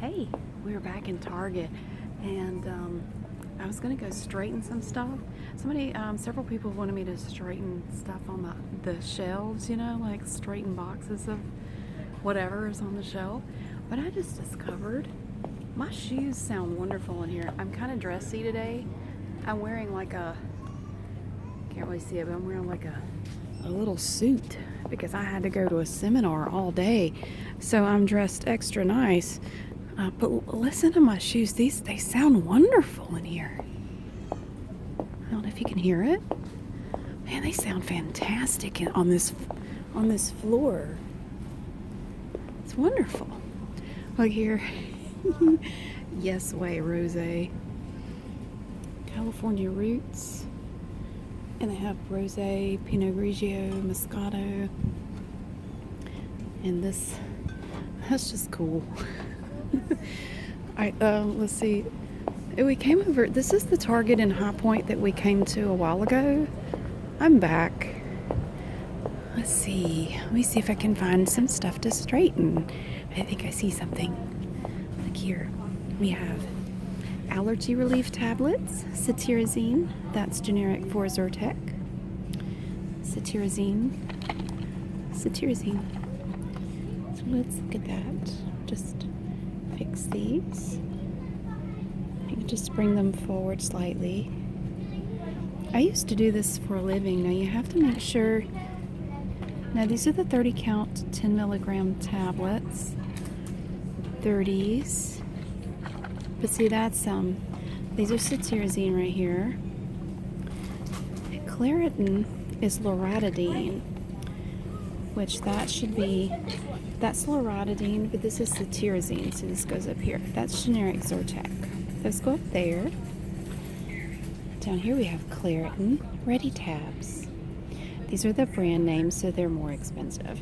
Hey, we're back in Target, and I was gonna go straighten some stuff. Several people wanted me to straighten stuff on the shelves, like straighten boxes of whatever is on the shelf. But I just discovered my shoes sound wonderful in here. I'm kind of dressy today. I'm wearing can't really see it, but I'm wearing like a little suit because I had to go to a seminar all day. So I'm dressed extra nice. But listen to my shoes. They sound wonderful in here. I don't know if you can hear it. Man, they sound fantastic on this floor. It's wonderful. Look here. Yes Way Rosé. California Roots. And they have Rosé, Pinot Grigio, Moscato. And that's just cool. Let's see. We came over. This is the Target in High Point that we came to a while ago. I'm back. Let's see. Let me see if I can find some stuff to straighten. I think I see something. Look here. We have allergy relief tablets, cetirizine. That's generic for Zyrtec. Cetirizine. So let's look at that. Just fix these. You can just bring them forward slightly. I used to do this for a living. Now you have to make sure. Now these are the 30 count 10 milligram tablets. 30s. But see, that's these are cetirizine right here. Claritin is loratadine, which that's loratadine, but this is cetirizine, so this goes up here. That's generic Zyrtec. Those go up there. Down here we have Claritin, Ready Tabs. These are the brand names, so they're more expensive.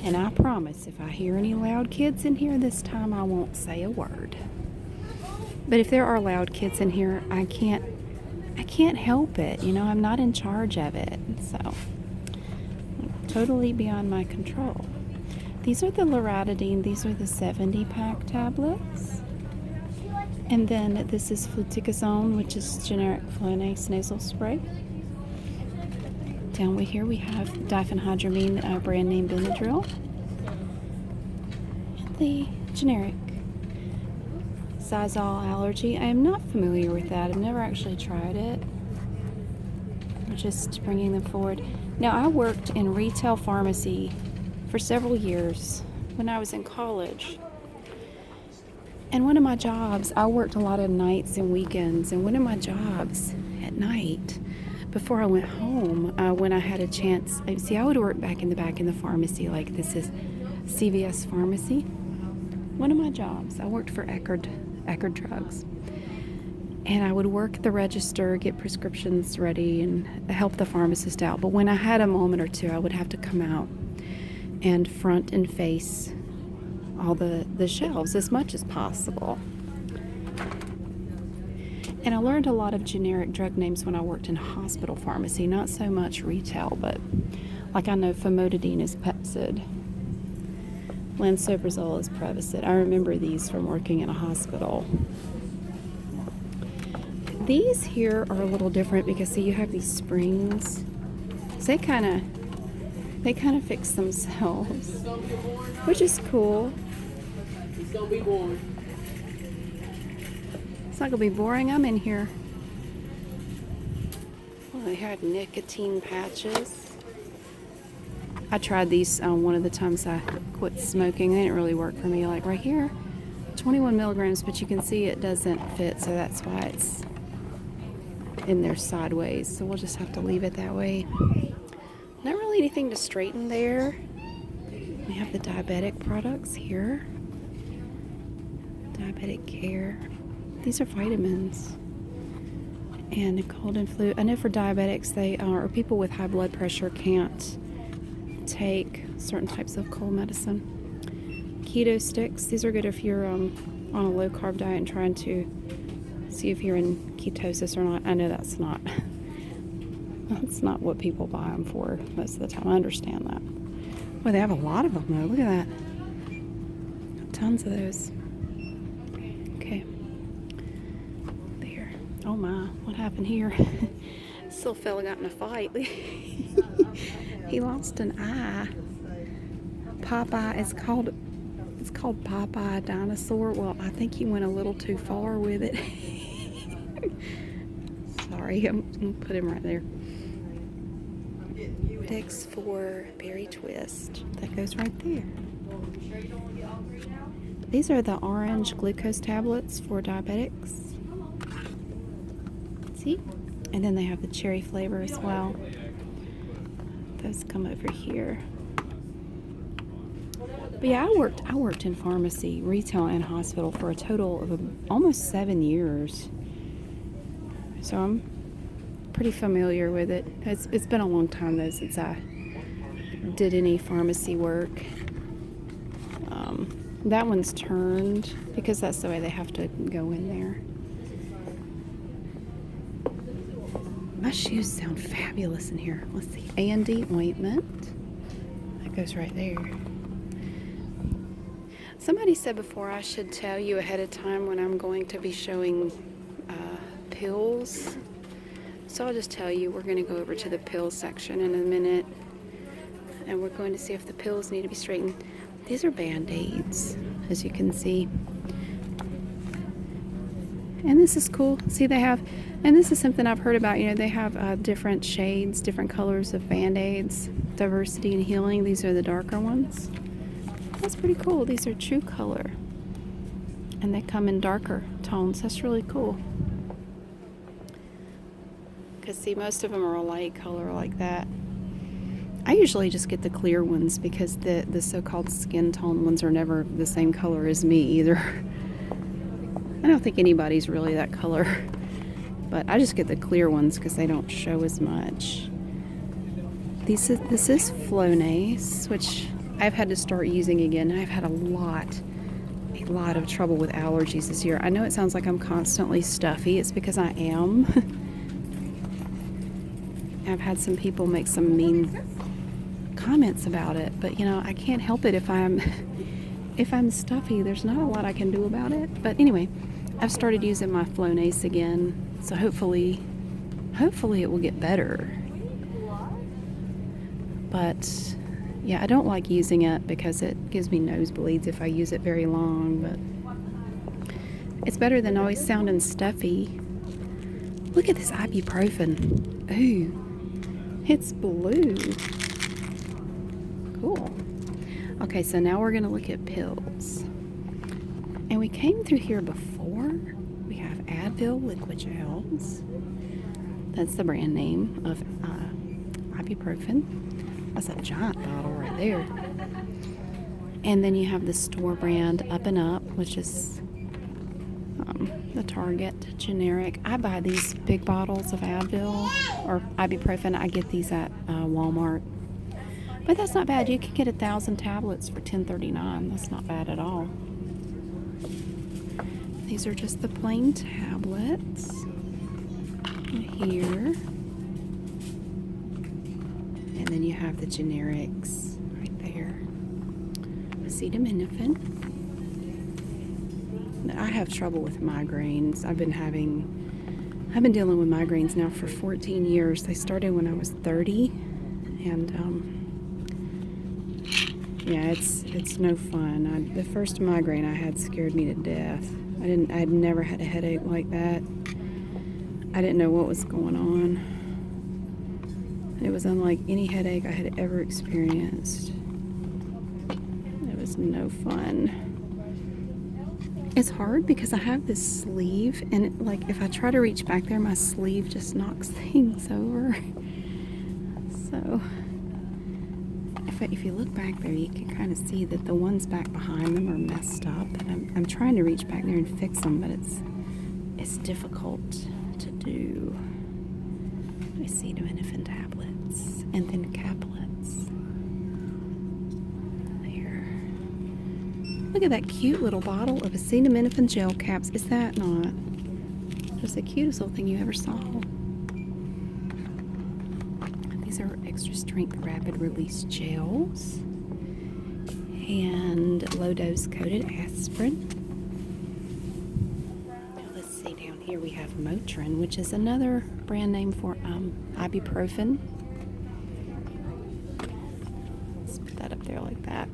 And I promise, if I hear any loud kids in here this time, I won't say a word. But if there are loud kids in here, I can't help it. I'm not in charge of it. So, totally beyond my control. These are the loratadine. These are the 70-pack tablets. And then this is fluticasone, which is generic Flonase nasal spray. Down here we have diphenhydramine, brand name Benadryl. And the generic Sizal allergy. I am not familiar with that. I've never actually tried it. We're just bringing them forward. Now, I worked in retail pharmacy for several years when I was in college. And one of my jobs, I worked a lot of nights and weekends. And one of my jobs at night, before I went home, when I had a chance, I would work back in the pharmacy, like this is CVS Pharmacy. One of my jobs, I worked for Eckerd Drugs. And I would work the register, get prescriptions ready, and help the pharmacist out. But when I had a moment or two, I would have to come out and front and face all the shelves as much as possible. And I learned a lot of generic drug names when I worked in hospital pharmacy, not so much retail, but like I know famotidine is Pepcid. Lansoprazole is Prevacid. I remember these from working in a hospital. These here are a little different because see, you have these springs. So they kind of fix themselves, which is cool. It's gonna be boring. It's not gonna be boring. I'm in here. Well, they had nicotine patches. I tried these one of the times I quit smoking. They didn't really work for me. Like right here, 21 milligrams, but you can see it doesn't fit, so that's why it's in there sideways. So we'll just have to leave it that way. Not really anything to straighten there. We have the diabetic products here. Diabetic care. These are vitamins. And cold and flu. I know for diabetics, or people with high blood pressure can't take certain types of cold medicine. Keto sticks. These are good if you're on a low carb diet and trying to see if you're in ketosis or not. I know that's not That's not what people buy them for most of the time. I understand that. Well, they have a lot of them though. Look at that. Tons of those. Okay. There. Oh my, what happened here? This little fella got in a fight. He lost an eye. Popeye, it's called Popeye Dinosaur. Well, I think he went a little too far with it. Sorry, I'm gonna put him right there. Next for Berry Twist. That goes right there. These are the orange glucose tablets for diabetics. See? And then they have the cherry flavor as well. Those come over here. But yeah, I worked in pharmacy, retail, and hospital for a total of almost 7 years. So I'm pretty familiar with it. It's been a long time though since I did any pharmacy work. That one's turned because that's the way they have to go in there. My shoes sound fabulous in here. Let's see. A&D ointment. That goes right there. Somebody said before I should tell you ahead of time when I'm going to be showing pills. So I'll just tell you we're going to go over to the pill section in a minute. And we're going to see if the pills need to be straightened. These are Band-Aids, as you can see. And this is cool. See, they have, and this is something I've heard about, you know, they have different shades, different colors of Band-Aids. Diversity and Healing. These are the darker ones. That's pretty cool. These are True Color. And they come in darker tones. That's really cool. Because, see, most of them are a light color like that. I usually just get the clear ones because the so-called skin tone ones are never the same color as me either. I don't think anybody's really that color. But I just get the clear ones because they don't show as much. This is Flonase, which I've had to start using again. I've had a lot of trouble with allergies this year. I know it sounds like I'm constantly stuffy. It's because I am. I've had some people make some mean comments about it, but you know, I can't help it if I'm stuffy. There's not a lot I can do about it. But anyway, I've started using my Flonase again, so hopefully it will get better. But yeah, I don't like using it because it gives me nosebleeds if I use it very long, but it's better than always sounding stuffy. Look at this ibuprofen. Ooh, it's blue. Cool. Okay, so now we're going to look at pills. And we came through here before. We have Advil liquid gels. That's the brand name of ibuprofen. That's a giant bottle right there. And then you have the store brand Up and Up, which is the Target generic. I buy these big bottles of Advil or ibuprofen. I get these at Walmart. But that's not bad. You can get 1,000 tablets for $10.39. That's not bad at all. These are just the plain tablets. Here. And then you have the generics right there. Acetaminophen. I have trouble with migraines. I've been dealing with migraines now for 14 years. They started when I was 30, and yeah, it's no fun. The first migraine I had scared me to death. I'd never had a headache like that. I didn't know what was going on. It was unlike any headache I had ever experienced. It was no fun. It's hard because I have this sleeve, and like if I try to reach back there, my sleeve just knocks things over. So if you look back there, you can kind of see that the ones back behind them are messed up. And I'm trying to reach back there and fix them, but it's difficult to do. Acetaminophen tablets and then caplets. There. Look at that cute little bottle of acetaminophen gel caps. Is that not just the cutest little thing you ever saw? These are extra strength rapid release gels, and low dose coated aspirin. Now let's see, down here we have Motrin, which is another brand name for ibuprofen. Let's put that up there like that.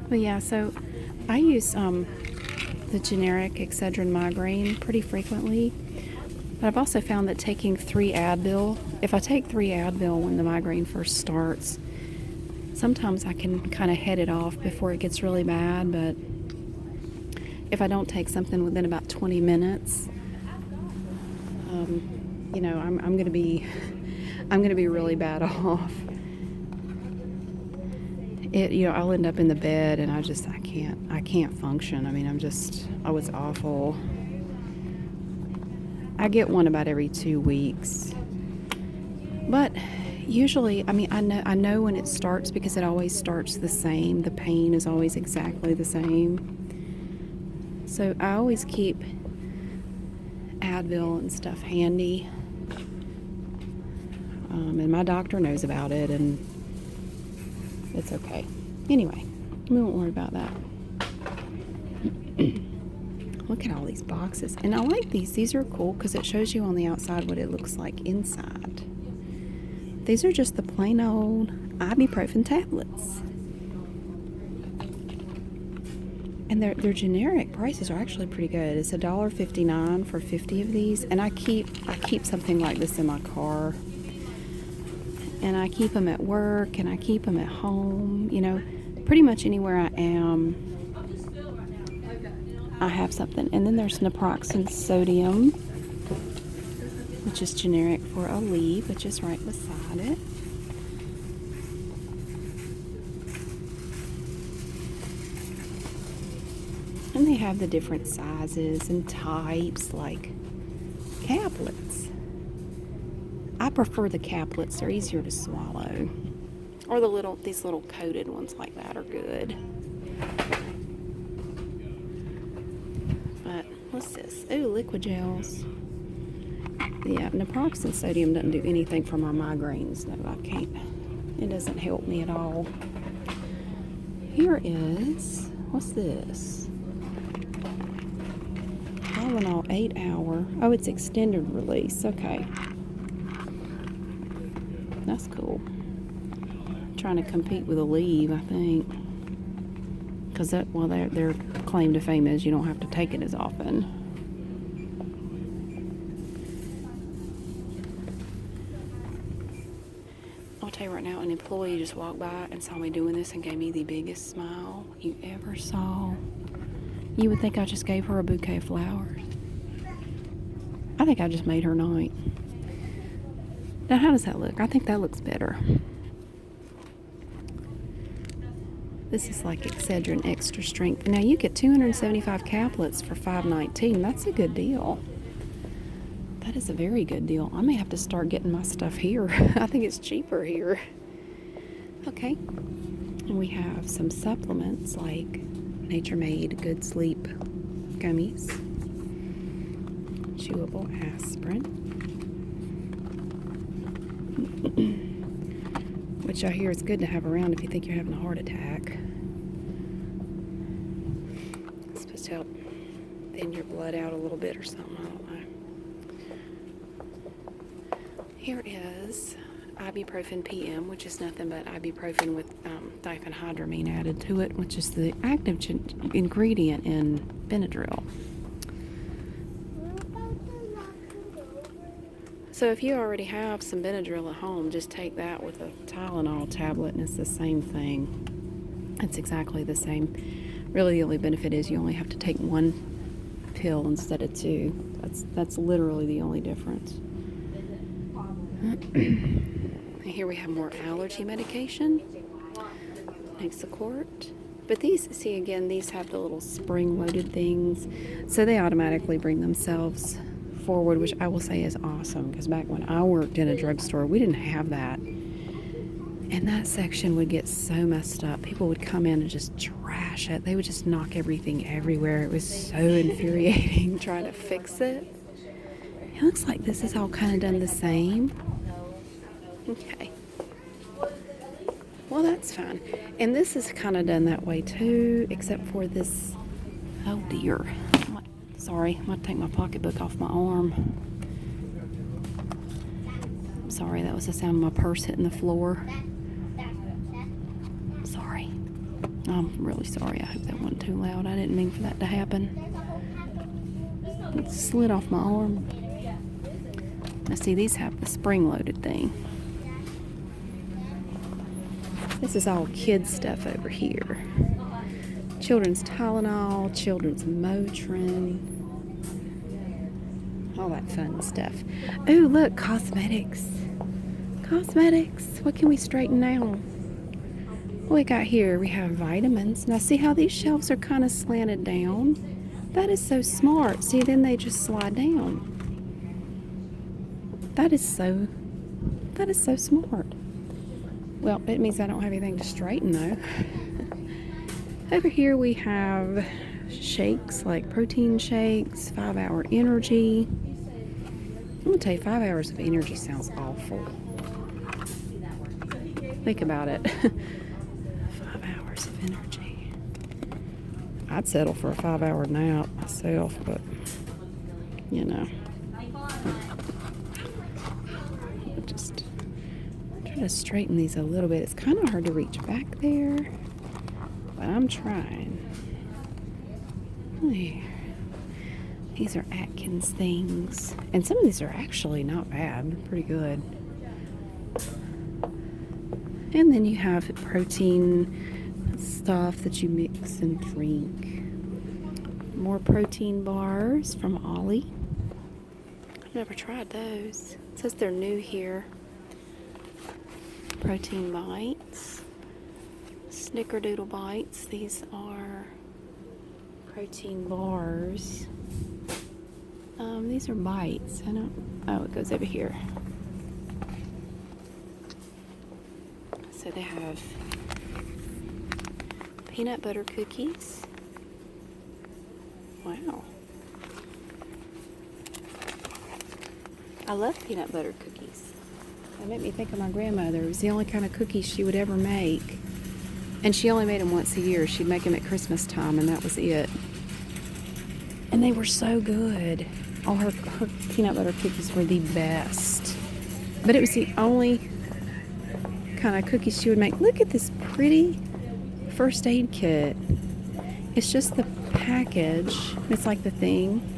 But yeah, so I use the generic Excedrin migraine pretty frequently, but I've also found that taking 3 Advil, if I take 3 Advil when the migraine first starts, sometimes I can kind of head it off before it gets really bad. But if I don't take something within about 20 minutes, you know, I'm gonna be really bad off. You know, I'll end up in the bed and I can't function. I mean, I was awful. I get one about every 2 weeks. But usually, I mean, I know when it starts because it always starts the same. The pain is always exactly the same. So I always keep Advil and stuff handy. And my doctor knows about it, and it's okay. Anyway, we won't worry about that. Look at all these boxes. And I like these. These are cool because it shows you on the outside what it looks like inside. These are just the plain old ibuprofen tablets. And their generic prices are actually pretty good. It's $1.59 for 50 of these. And I keep something like this in my car. And I keep them at work, and I keep them at home. You know, pretty much anywhere I am, I have something. And then there's Naproxen Sodium, which is generic for Aleve, which is right beside it. And they have the different sizes and types, like caplets. I prefer the caplets. They're easier to swallow. Or these little coated ones like that are good. But what's this? Ooh, liquid gels. Yeah, Naproxen Sodium doesn't do anything for my migraines. No, I can't. It doesn't help me at all. Here is, what's this? Tylenol 8 hour. Oh, it's extended release. Okay. That's cool. Trying to compete with Aleve, I think. Because their claim to fame is you don't have to take it as often. I'll tell you right now, an employee just walked by and saw me doing this and gave me the biggest smile you ever saw. You would think I just gave her a bouquet of flowers. I think I just made her night. Now, how does that look? I think that looks better. This is like Excedrin extra strength. Now you get 275 caplets for $5.19. That's a good deal. That is a very good deal. I may have to start getting my stuff here. I think it's cheaper here. Okay. And we have some supplements like Nature Made Good Sleep gummies, chewable aspirin, which I hear is good to have around if you think you're having a heart attack. It's supposed to help thin your blood out a little bit or something, I don't know. Here is Ibuprofen PM, which is nothing but ibuprofen with diphenhydramine added to it, which is the active ingredient in Benadryl. So if you already have some Benadryl at home, just take that with a Tylenol tablet and it's the same thing. It's exactly the same. Really the only benefit is you only have to take 1 pill instead of 2. That's literally the only difference. Here we have more allergy medication. Makes a quart. But these, see again, these have the little spring-loaded things. So they automatically bring themselves forward, which I will say is awesome. Because back when I worked in a drugstore, we didn't have that. And that section would get so messed up. People would come in and just trash it. They would just knock everything everywhere. It was so infuriating trying to fix it. It looks like this is all kind of done the same. Okay. Well, that's fine. And this is kind of done that way too, except for this. Oh dear. Sorry, I'm gonna take my pocketbook off my arm. I'm sorry, that was the sound of my purse hitting the floor. Sorry. I'm really sorry. I hope that wasn't too loud. I didn't mean for that to happen. It slid off my arm. Now see, these have the spring-loaded thing. This is all kids stuff over here. Children's Tylenol, children's Motrin, all that fun stuff. Oh, look, cosmetics. Cosmetics. What can we straighten now? What we got here? We have vitamins. Now, see how these shelves are kind of slanted down? That is so smart. See, then they just slide down. That is so smart. Well, it means I don't have anything to straighten, though. Over here we have shakes, like protein shakes, 5-hour energy. I'm gonna tell you, 5 hours of energy sounds awful. Think about it. 5 hours of energy. I'd settle for a 5-hour nap myself, but you know. Just try to straighten these a little bit. It's kind of hard to reach back there. But I'm trying. There. These are Atkins things. And some of these are actually not bad. They're pretty good. And then you have protein stuff that you mix and drink. More protein bars from Ollie. I've never tried those. It says they're new here. Protein bites. Snickerdoodle bites. These are protein bars. These are bites. Oh, it goes over here. So they have Peanutbutter Cookies. Wow. I love peanut butter cookies. They make me think of my grandmother. It was the only kind of cookies she would ever make. And she only made them once a year. She'd make them at Christmas time, and that was it. And they were so good. All her peanut butter cookies were the best. But it was the only kind of cookies she would make. Look at this pretty first aid kit. It's just the package. It's like the thing.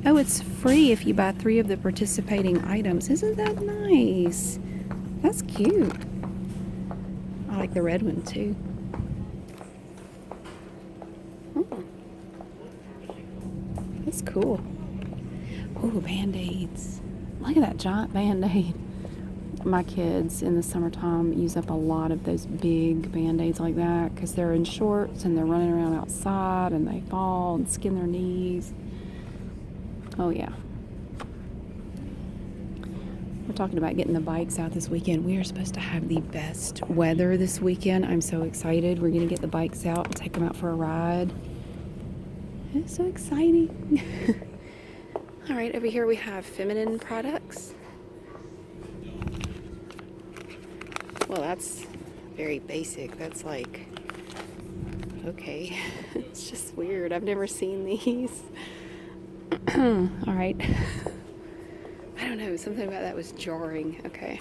Oh, it's free if you buy 3 of the participating items. Isn't that nice? That's cute. I like the red one too. Oh, that's cool. Oh, Band-Aids. Look at that giant Band-Aid. My kids in the summertime use up a lot of those big Band-Aids like that because they're in shorts and they're running around outside and they fall and skin their knees. Oh yeah. We're talking about getting the bikes out this weekend. We are supposed to have the best weather this weekend. I'm so excited. We're going to get the bikes out and take them out for a ride. It's so exciting. All right, over here we have feminine products. Well, that's very basic. That's like, okay. It's just weird. I've never seen these. All right. I don't know. Something about that was jarring. Okay.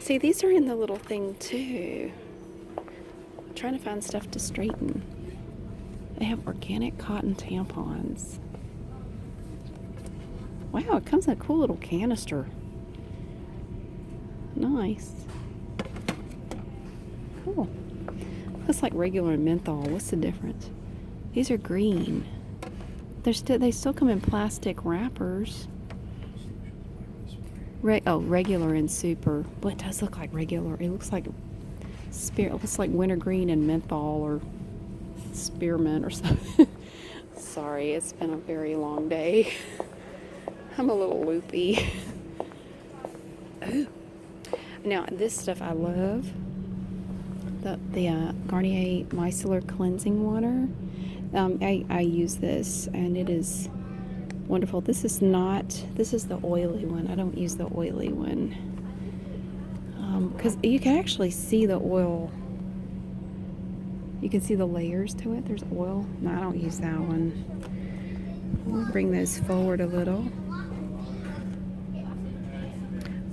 See, these are in the little thing too. I'm trying to find stuff to straighten. They have organic cotton tampons. Wow, it comes in a cool little canister. Nice. Cool. Looks like regular menthol. What's the difference? These are green. They still come in plastic wrappers. Regular and super. Well, it does look like regular. It looks like wintergreen and menthol or spearmint or something. Sorry, it's been a very long day. I'm a little loopy. Ooh. Now, this stuff I love. The Garnier Micellar cleansing water. I use this and it is wonderful. This is the oily one. I don't use the oily one. because you can actually see the oil. You can see the layers to it. There's oil. No, I don't use that one. We'll bring those forward a little.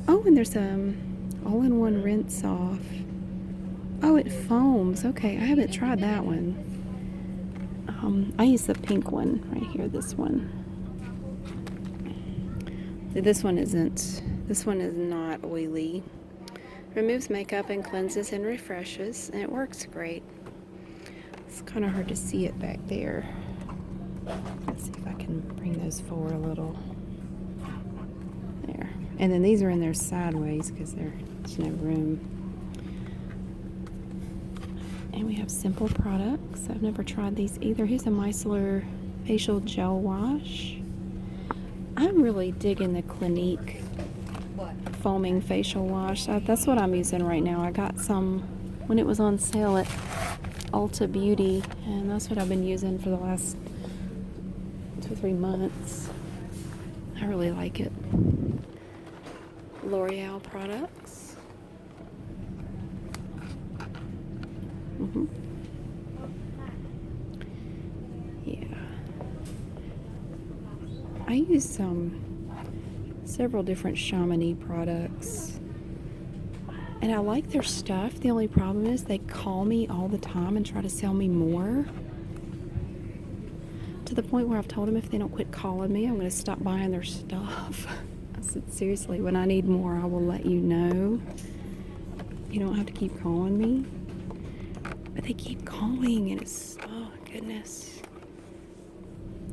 Oh, and there's all-in-one rinse off. Oh, it foams. Okay, I haven't tried that one. I use the pink one right here. This one. See, this one isn't. This one is not oily. Removes makeup and cleanses and refreshes, and it works great. It's kind of hard to see it back there. Let's see if I can bring those forward a little. There. And then these are in there sideways because there's no room. And we have simple products. I've never tried these either. Here's a Micellar facial gel wash. I'm really digging the Clinique foaming facial wash. That's what I'm using right now. I got some when it was on sale at Ulta Beauty, and that's what I've been using for the last 2 or 3 months. I really like it. L'Oreal products. Yeah. I use several different Chamonix products. And I like their stuff. The only problem is they call me all the time and try to sell me more. To the point where I've told them if they don't quit calling me, I'm going to stop buying their stuff. I said, seriously, when I need more, I will let you know. You don't have to keep calling me. But they keep calling, and it's, oh, goodness.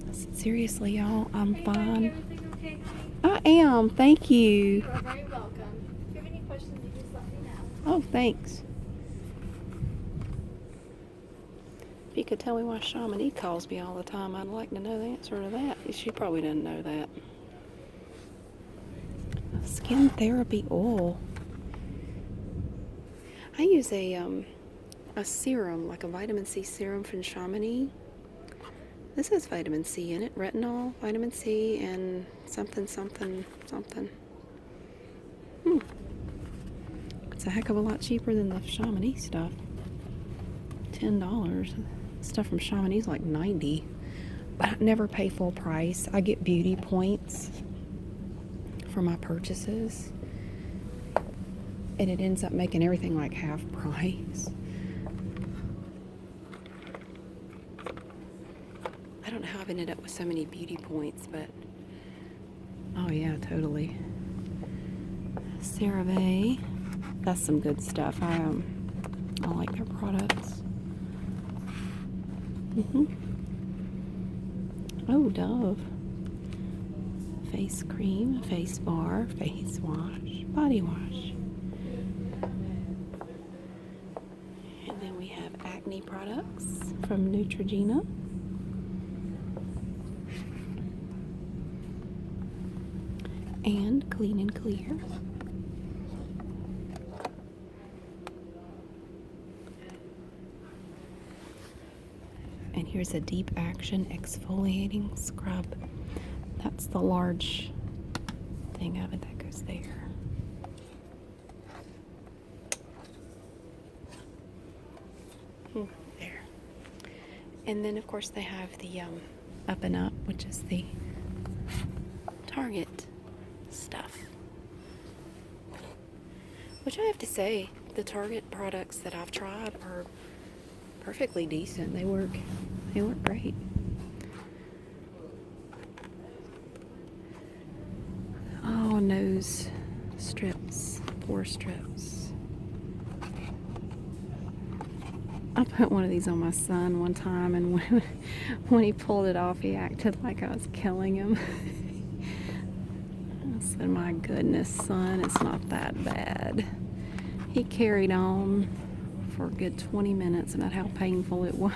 I said, seriously, y'all, I'm fine. Okay? I am. Thank you. You are very welcome. If you have any questions, you just let me know. Oh, thanks. If you could tell me why Chamonix calls me all the time, I'd like to know the answer to that. She probably doesn't know that. Skin therapy oil. I use a serum, like a vitamin C serum from Chamonix. This has vitamin C in it, retinol, vitamin C, and something. It's a heck of a lot cheaper than the Chamonix stuff. $10. Stuff from Chamonix is like $90. But I never pay full price. I get beauty points for my purchases. And it ends up making everything like half price. I don't know how I've ended up with so many beauty points, but oh yeah, totally. CeraVe, that's some good stuff. I like their products. Oh, Dove. Face cream, face bar, face wash, body wash. And then we have acne products from Neutrogena. And Clean and Clear. And here's a deep action exfoliating scrub. That's the large thing of it that goes there. There. And then of course they have the Up and Up, which is the Target stuff. Which I have to say, the Target products that I've tried are perfectly decent. They work great. Oh, nose strips, pore strips. I put one of these on my son one time, and when he pulled it off, he acted like I was killing him. I said, my goodness, son, it's not that bad. He carried on for a good 20 minutes about how painful it was.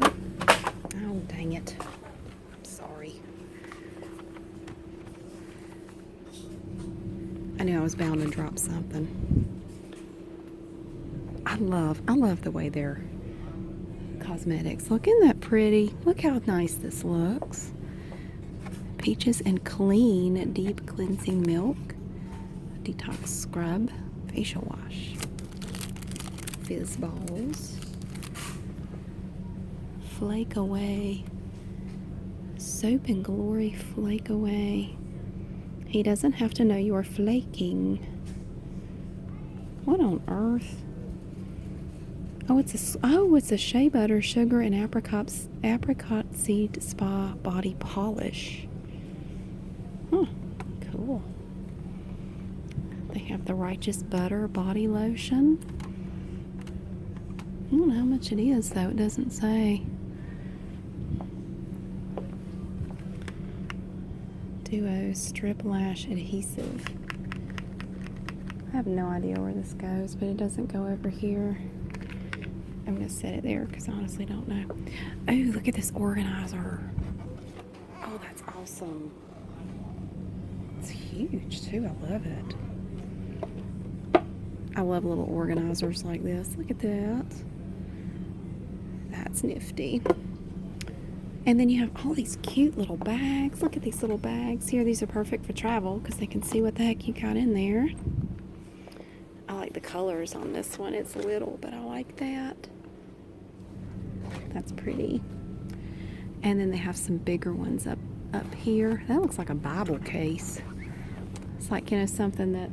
Oh, dang it. I'm sorry. I knew I was bound to drop something. I love the way their cosmetics look. Isn't that pretty? Look how nice this looks. Peaches and Clean Deep Cleansing Milk, Detox Scrub, Facial Wash, Fizz Balls, Flake Away, Soap and Glory Flake Away. He doesn't have to know you are flaking. What on earth? Oh, it's a shea butter, sugar, and apricot seed spa body polish. Huh, cool. They have the Righteous Butter body lotion. I don't know how much it is though, it doesn't say. Duo Strip Lash Adhesive. I have no idea where this goes, but it doesn't go over here. I'm going to set it there because I honestly don't know. Oh, look at this organizer. Oh, that's awesome. It's huge too. I love it. I love little organizers like this. Look at that. That's nifty. And then you have all these cute little bags. Look at these little bags here. These are perfect for travel because they can see what the heck you got in there. I like the colors on this one. It's little, but I like that. That's pretty. And then they have some bigger ones up here. That looks like a Bible case. It's like, something that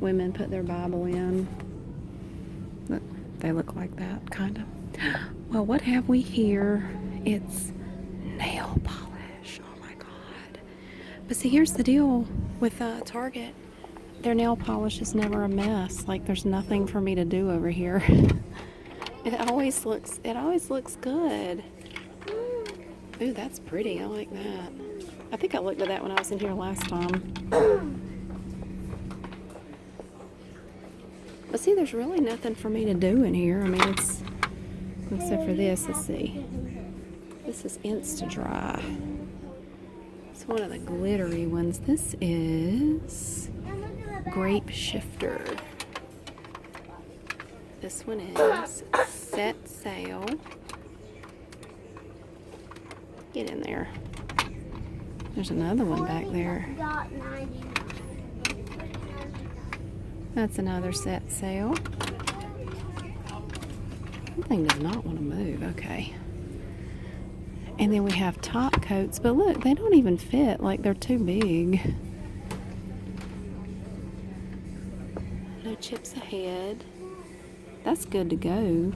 women put their Bible in. Look, they look like that, kind of. Well, what have we here? It's nail polish. Oh my God. But see, here's the deal with Target. Their nail polish is never a mess. Like, there's nothing for me to do over here. It always looks good. Ooh, that's pretty. I like that. I think I looked at that when I was in here last time. But see, there's really nothing for me to do in here. I mean, it's, except for this, let's see. This is Insta-Dry. It's one of the glittery ones. This is Grape Shifter. This one is Set Sail. Get in there. There's another one back there. That's another Set Sail. That thing does not want to move. Okay. And then we have top coats, but look, they don't even fit. Like, they're too big. No chips ahead. That's good to go.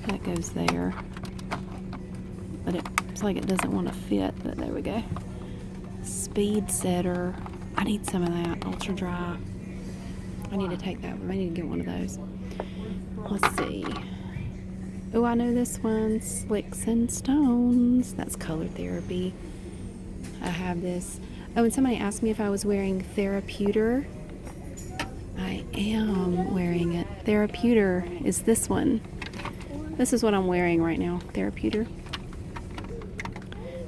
That goes there. But it's like it doesn't want to fit, but there we go. Speed Setter. I need some of that. Ultra Dry. I need to take that one. I need to get one of those. Let's see. Oh, I know this one. Slicks and Stones. That's Color Therapy. I have this. Oh, and somebody asked me if I was wearing Therapeuter. I am wearing it. Therapeuter is this one. This is what I'm wearing right now. Therapeuter.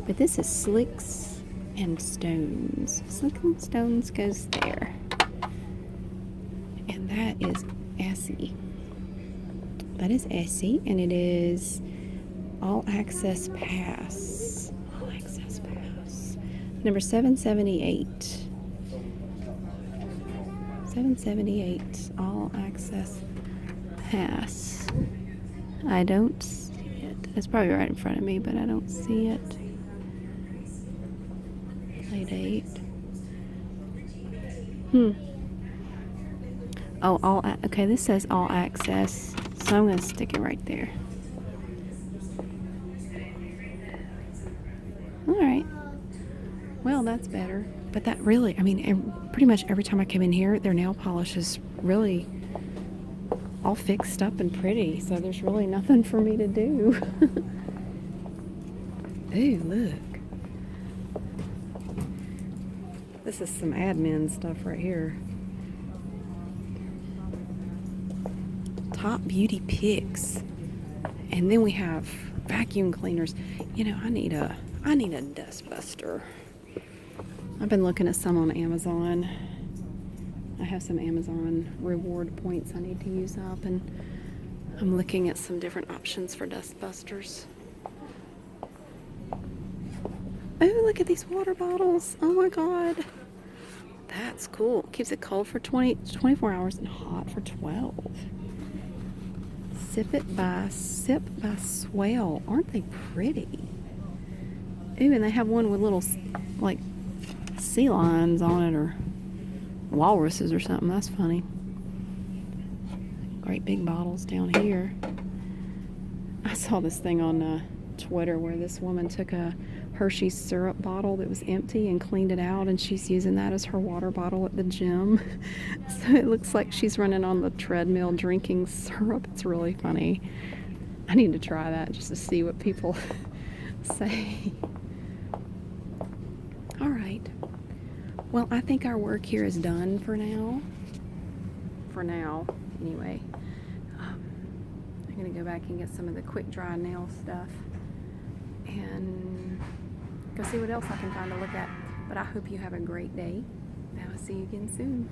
But this is Slicks and Stones. Slicks and Stones goes there. And that is Essie. That is Essie, and it is All Access Pass. All Access Pass. Number 778. 778. All Access Pass. I don't see it. It's probably right in front of me, but I don't see it. Play date. Oh, okay, this says All Access. So I'm going to stick it right there. Alright. Well, that's better. But that really, I mean, pretty much every time I come in here, their nail polish is really all fixed up and pretty. So there's really nothing for me to do. Ooh, look. This is some admin stuff right here. Top beauty picks, and then we have vacuum cleaners. I need a dust buster. I've been looking at some on Amazon. I have some Amazon reward points I need to use up, and I'm looking at some different options for dust busters. Oh, look at these water bottles. Oh my God. That's cool. Keeps it cold for 24 hours and hot for 12. Sip by Swell. Aren't they pretty? Ooh, and they have one with little, like, sea lions on it or walruses or something. That's funny. Great big bottles down here. I saw this thing on Twitter where this woman took a Hershey's syrup bottle that was empty and cleaned it out, and she's using that as her water bottle at the gym. So it looks like she's running on the treadmill drinking syrup. It's really funny. I need to try that just to see what people say. All right. Well, I think our work here is done for now. For now, anyway. I'm going to go back and get some of the quick dry nail stuff and go see what else I can find to look at. But I hope you have a great day. I will see you again soon.